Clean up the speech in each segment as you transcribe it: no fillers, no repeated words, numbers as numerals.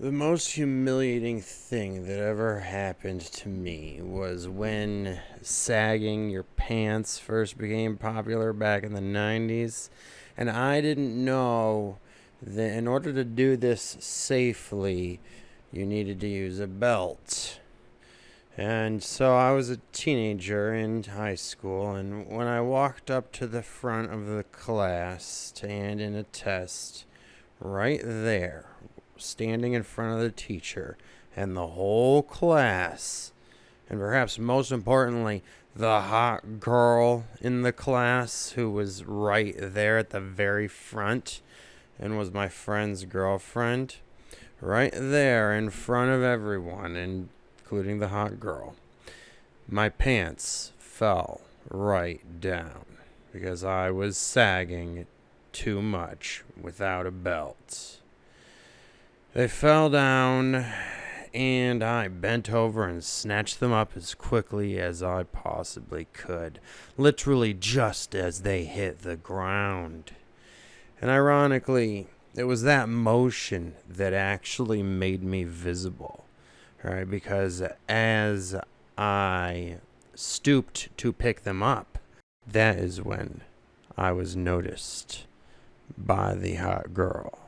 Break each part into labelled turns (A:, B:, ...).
A: The most humiliating thing that ever happened to me was when sagging your pants first became popular back in the 90s. And I didn't know that in order to do this safely, you needed to use a belt. And so I was a teenager in high school, and when I walked up to the front of the class to hand in a test, right there, standing in front of the teacher and the whole class, and perhaps most importantly, the hot girl in the class who was right there at the very front and was my friend's girlfriend, right there in front of everyone, including the hot girl. My pants fell right down because I was sagging too much without a belt. They fell down, and I bent over and snatched them up as quickly as I possibly could, literally just as they hit the ground. And ironically, it was that motion that actually made me visible, right? Because as I stooped to pick them up, that is when I was noticed by the hot girl.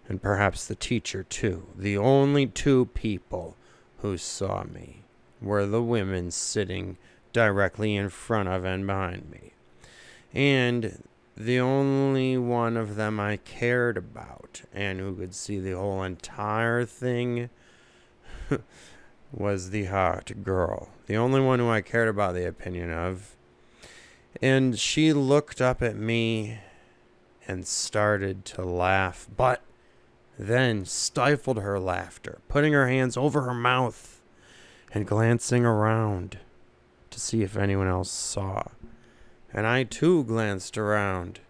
A: And perhaps the teacher, too. The only two people who saw me were the women sitting directly in front of and behind me. And the only one of them I cared about and who could see the whole entire thing was the hot girl. The only one who I cared about the opinion of. And she looked up at me and started to laugh, but then stifled her laughter, putting her hands over her mouth and glancing around to see if anyone else saw. And I too glanced around.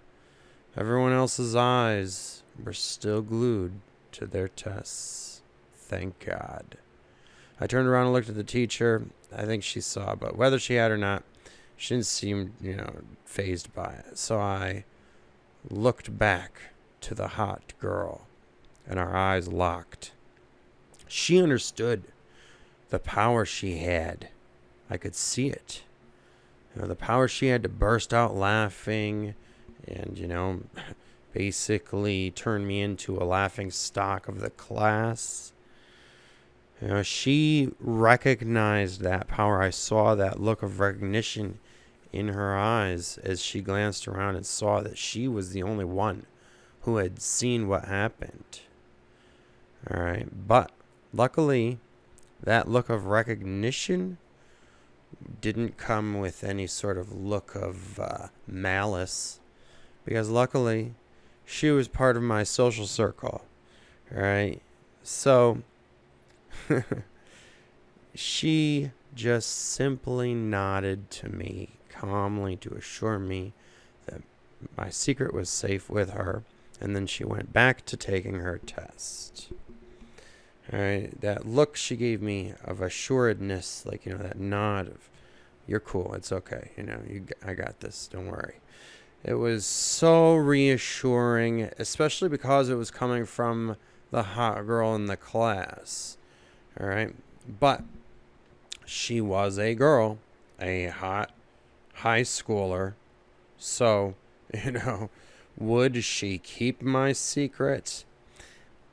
A: Everyone else's eyes were still glued to their tests. Thank God. I turned around and looked at the teacher. I think she saw, but whether she had or not, she didn't seem, fazed by it. So I looked back to the hot girl, and our eyes locked. She understood the power she had. I could see it. The power she had to burst out laughing and, basically turn me into a laughing stock of the class. She recognized that power. I saw that look of recognition in her eyes as she glanced around and saw that she was the only one who had seen what happened. All right, but luckily, that look of recognition didn't come with any sort of look of malice, because luckily, she was part of my social circle. All right, so she just simply nodded to me calmly to assure me that my secret was safe with her, and then she went back to taking her test. All right, that look she gave me of assuredness, that nod of, you're cool, it's okay, I got this, don't worry. It was so reassuring, especially because it was coming from the hot girl in the class. All right, but she was a girl, a hot high schooler, so, would she keep my secret?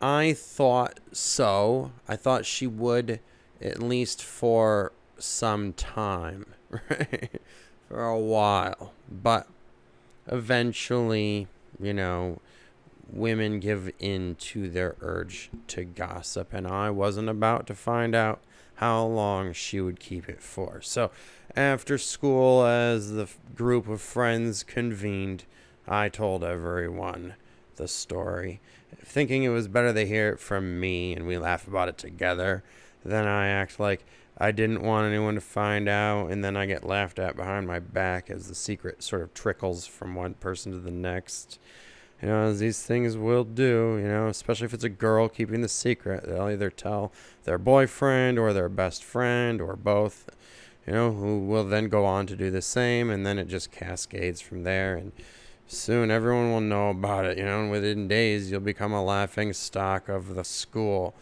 A: I thought so. I thought she would, at least for some time, right? For a while. But eventually, women give in to their urge to gossip, and I wasn't about to find out how long she would keep it for. So after school, as the group of friends convened, I told everyone the story, thinking it was better they hear it from me and we laugh about it together than I act like I didn't want anyone to find out, and then I get laughed at behind my back as the secret sort of trickles from one person to the next. As these things will do, especially if it's a girl keeping the secret. They'll either tell their boyfriend or their best friend or both, who will then go on to do the same, and then it just cascades from there. And soon everyone will know about it, and within days you'll become a laughing stock of the school.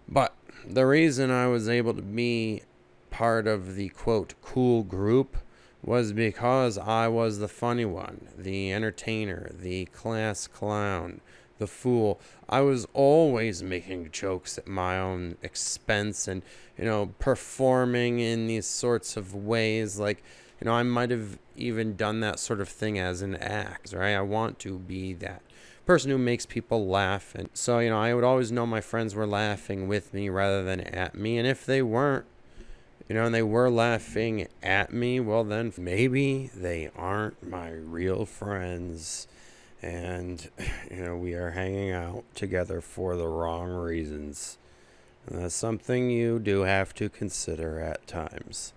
A: But the reason I was able to be part of the quote cool group was because I was the funny one, the entertainer, the class clown, the fool. I was always making jokes at my own expense and, performing in these sorts of ways. Like, I might have even done that sort of thing as an act, right? I want to be that person who makes people laugh. And so, I would always know my friends were laughing with me rather than at me. And if they weren't, and they were laughing at me, well, then maybe they aren't my real friends. And, we are hanging out together for the wrong reasons. And that's something you do have to consider at times.